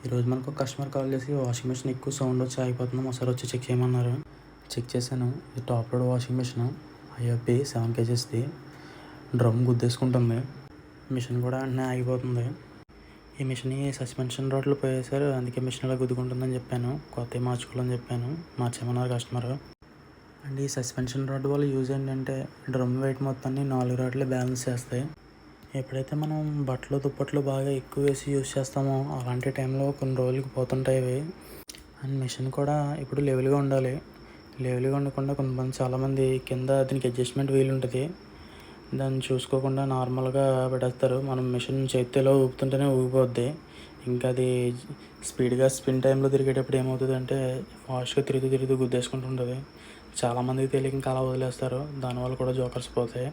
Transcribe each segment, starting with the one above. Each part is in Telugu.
ఈరోజు మనకు ఒక కస్టమర్ కాల్ చేసి వాషింగ్ మిషన్ ఎక్కువ సౌండ్ వచ్చి ఆగిపోతుంది, ఒకసారి వచ్చి చెక్ చేయమన్నారు. చెక్ చేశాను. ఇది top load washing machine IFB 7 kgsది. డ్రమ్ గుద్దేసుకుంటుంది. మిషన్ కూడా వెంటనే ఆగిపోతుంది. ఈ మిషన్ సస్పెన్షన్ రాడ్లు పోయేసారు, అందుకే మిషన్ ఇలా గుద్దుకుంటుందని చెప్పాను. కొత్తవి మార్చుకోవాలని చెప్పాను, మార్చేమన్నారు కస్టమర్. అండ్ ఈ సస్పెన్షన్ రాడ్ వల్ల యూజ్ ఏంటంటే డ్రమ్ వెయిట్ మొత్తాన్ని 4 రాడ్లే బ్యాలెన్స్ చేస్తాయి. ఎప్పుడైతే మనం బట్టలు దుప్పట్లు బాగా ఎక్కువ వేసి యూజ్ చేస్తామో అలాంటి టైంలో కొన్ని రోజులకి పోతుంటాయి ఇవి. అండ్ మిషన్ కూడా ఇప్పుడు లెవెల్గా ఉండాలి. లెవెల్గా ఉండకుండా కొంతమంది చాలామంది కింద దీనికి అడ్జస్ట్మెంట్ వీలు ఉంటుంది, దాన్ని చూసుకోకుండా నార్మల్గా పెట్టేస్తారు. మనం మిషన్ చేతిలో ఊపుతుంటేనే ఊగిపోద్ది. ఇంకా అది స్పీడ్గా స్పిన్ టైంలో తిరిగేటప్పుడు ఏమవుతుంది అంటే ఫాస్ట్గా తిరుగుతూ గుద్దేసుకుంటుంటుంది. చాలామందికి తెలియక ఇంకా అలా వదిలేస్తారు, దానివల్ల కూడా జోకర్స్ పోతాయి.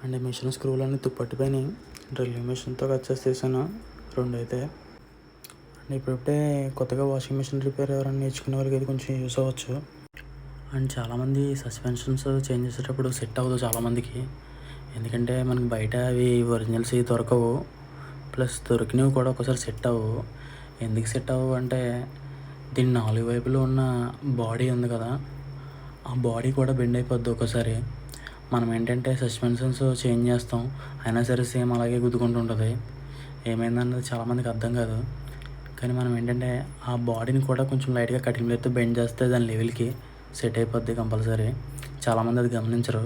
అండ్ మిషన్ స్క్రూలన్నీ తుప్పట్టిపోయినాయి. డ్రిల్లింగ్ మిషన్తో కట్ చేసి తీసాను 2 అయితే. అండ్ ఇప్పుడే కొత్తగా వాషింగ్ మిషన్ రిపేర్ ఎవరైనా నేర్చుకునే వాళ్ళకి ఇది కొంచెం యూస్ అవ్వచ్చు. అండ్ చాలామంది సస్పెన్షన్స్ చేంజ్ చేసేటప్పుడు సెట్ అవ్వదు చాలామందికి, ఎందుకంటే మనకి బయట అవి ఒరిజినల్స్ దొరకవు, ప్లస్ దొరికినవి కూడా ఒకసారి సెట్ అవ్వవు. ఎందుకు సెట్ అవ్వవు అంటే దీని 4 వైపులు ఉన్న బాడీ ఉంది కదా, ఆ బాడీ కూడా బెండ్ అయిపోద్ది ఒకసారి. మనం ఏంటంటే సస్పెన్షన్స్ చేంజ్ చేస్తాం, అయినా సరే సేమ్ అలాగే గుద్దుకుంటూ ఉంటుంది. ఏమైందన్నది చాలామందికి అర్థం కాదు. కానీ మనం ఏంటంటే ఆ బాడీని కూడా కొంచెం లైట్గా కటింగ్ ప్లేట్తో బెండ్ చేస్తే దాని లెవెల్కి సెట్ అయిపోద్ది కంపల్సరీ. చాలామంది అది గమనించరు.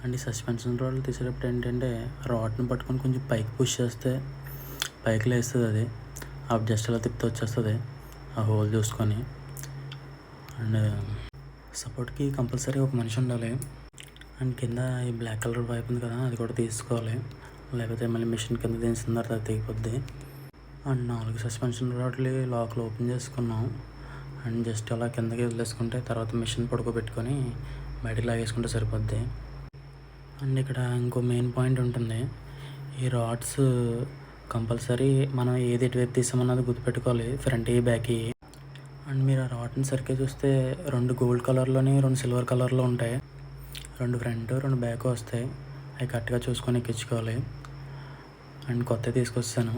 అండ్ ఈ సస్పెన్షన్ రాడ్లు తీసేటప్పుడు ఏంటంటే రాడ్ని పట్టుకొని కొంచెం పైకి పుష్ చేస్తే పైకి లేస్తుంది. అది అప్పుడు జస్ట్ అలా తిప్పితే వచ్చేస్తుంది ఆ హోల్ చూసుకొని. అండ్ సపోర్ట్కి కంపల్సరీ ఒక మనిషి ఉండాలి. అండ్ కింద ఈ బ్లాక్ కలర్ పైప్ ఉంది కదా, అది కూడా తీసుకోవాలి, లేకపోతే మళ్ళీ మిషన్ కింద దించిన తర్వాత అది తెగిపోద్ది. అండ్ 4 సస్పెన్షన్ రాడ్లు లాక్లో ఓపెన్ చేసుకున్నాం. అండ్ జస్ట్ అలా కిందకి వదిలేసుకుంటే తర్వాత మిషన్ పడుకోబెట్టుకొని బయటకు లాగేసుకుంటే సరిపోద్ది. అండ్ ఇక్కడ ఇంకో మెయిన్ పాయింట్ ఉంటుంది. ఈ రాడ్స్ కంపల్సరీ మనం ఏది ఎటువైపు తీసామన్నది గుర్తుపెట్టుకోవాలి, ఫ్రంట్ బ్యాక్. అండ్ మీరు ఆ రాడ్ని సరిగ్గా చూస్తే 2 గోల్డ్ కలర్లోని 2 సిల్వర్ కలర్లో ఉంటాయి. 2 ఫ్రంట్ 2 బ్యాక్ వస్తాయి. అవి కరెక్ట్గా చూసుకొని ఎక్కించుకోవాలి. అండ్ కొత్తవి తీసుకొస్తాను.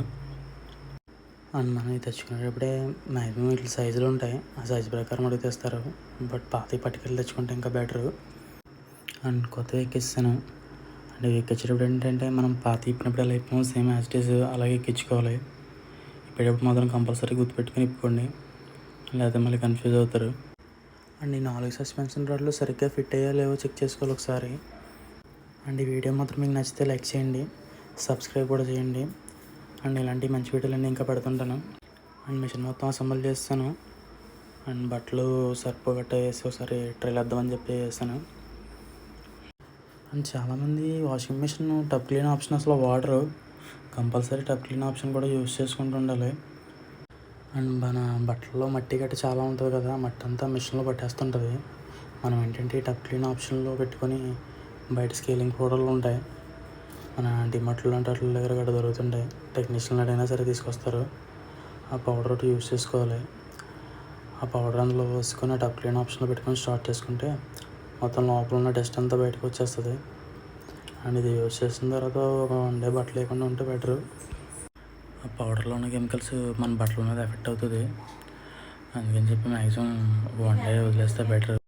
అండ్ మనం తెచ్చుకునేటప్పుడే మ్యాక్సిమం ఇట్లా సైజులు ఉంటాయి, ఆ సైజు ప్రకారం అడిగి తెస్తారు. బట్ పాతవి పట్టుకెళ్ళి తెచ్చుకుంటే ఇంకా బెటరు. అండ్ కొత్తవి ఎక్కిస్తాను. అండ్ ఎక్కించేటప్పుడు ఏంటంటే మనం పాత ఇప్పినప్పుడు ఎలా ఇప్పామో సేమ్ యాజ్ ఇట్ ఈజ్ అలాగే ఎక్కించుకోవాలి. ఇప్పేటప్పుడు మాత్రం కంపల్సరీ గుర్తుపెట్టుకుని ఇప్పుకోండి, లేకపోతే మళ్ళీ కన్ఫ్యూజ్ అవుతారు. అండ్ ఈ 4 సస్పెన్షన్ రాడ్లు సరిగ్గా ఫిట్ అయ్యా లేవో చెక్ చేసుకోవాలి ఒకసారి. అండ్ ఈ వీడియో మాత్రం మీకు నచ్చితే లైక్ చేయండి, సబ్స్క్రైబ్ కూడా చేయండి. అండ్ ఇలాంటి మంచి వీడియోలన్నీ ఇంకా పెడుతుంటాను. అండ్ మిషన్ మొత్తం అసెంబుల్ చేస్తాను. అండ్ బట్టలు సర్పు గట్ట వేసి ఒకసారి ట్రైల్ వేద్దామని చెప్పి వేసాను. అండ్ చాలామంది washing machine tub clean option అసలు వాడరు. కంపల్సరీ టబ్ క్లీన్ ఆప్షన్ కూడా యూస్ చేసుకుంటూ ఉండాలి. అండ్ మన బట్టల్లో మట్టి గట్ట చాలా ఉంటుంది కదా, మట్టి అంతా మిషన్లో పట్టేస్తుంటుంది. మనం ఏంటంటే ఈ టబ్ క్లీన్ ఆప్షన్లో పెట్టుకొని బయట స్కేలింగ్ పౌడర్లు ఉంటాయి, మన డిమార్ట్లో లాంటి వాటి దగ్గర గట్ట దొరుకుతుంటాయి. టెక్నీషియన్లు అడైనా సరే తీసుకొస్తారు. ఆ పౌడర్ ఒకటి యూస్ చేసుకోవాలి. ఆ పౌడర్ అందులో వేసుకొని టబ్ క్లీన్ ఆప్షన్లో పెట్టుకొని స్టార్ట్ చేసుకుంటే మొత్తం లోపల ఉన్న డస్ట్ అంతా బయటకు వచ్చేస్తుంది. అండ్ ఇది యూస్ చేసిన తర్వాత ఒక 1 day బట్టలు లేకుండా ఉంటే బెటరు. ఆ పౌడర్లో ఉన్న కెమికల్స్ మన బట్టల మీద ఎఫెక్ట్ అవుతుంది, అందుకని చెప్పి మ్యాక్సిమం 1 day వదిలేస్తే బెటర్.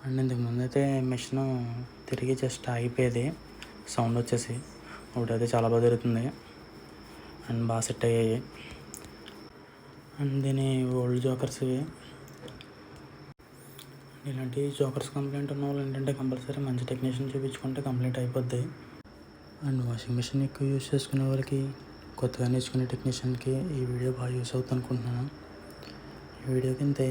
అండ్ ఇంతకుముందు అయితే మిషన్ తిరిగి జస్ట్ ఆగిపోయేది సౌండ్ వచ్చేసి, ఒకటైతే చాలా బాగా జరుగుతుంది అండ్ బాగా సెట్ అయ్యాయి. అండ్ దీని ఓల్డ్ జోకర్స్ ఇవి. ఇలాంటి జోకర్స్ కంప్లైంట్ ఉన్న వాళ్ళు ఏంటంటే కంపల్సరీ మంచి టెక్నీషియన్ చూపించుకుంటే కంప్లైంట్ అయిపోద్ది. అండ్ వాషింగ్ మిషన్ ఎక్కువ యూస్ చేసుకునే వాళ్ళకి, కొత్తగా నేర్చుకునే టెక్నీషియన్కి ఈ వీడియో బాగా యూస్ అవుతుంది అనుకుంటున్నాను. ఈ వీడియోకి ఇంతే.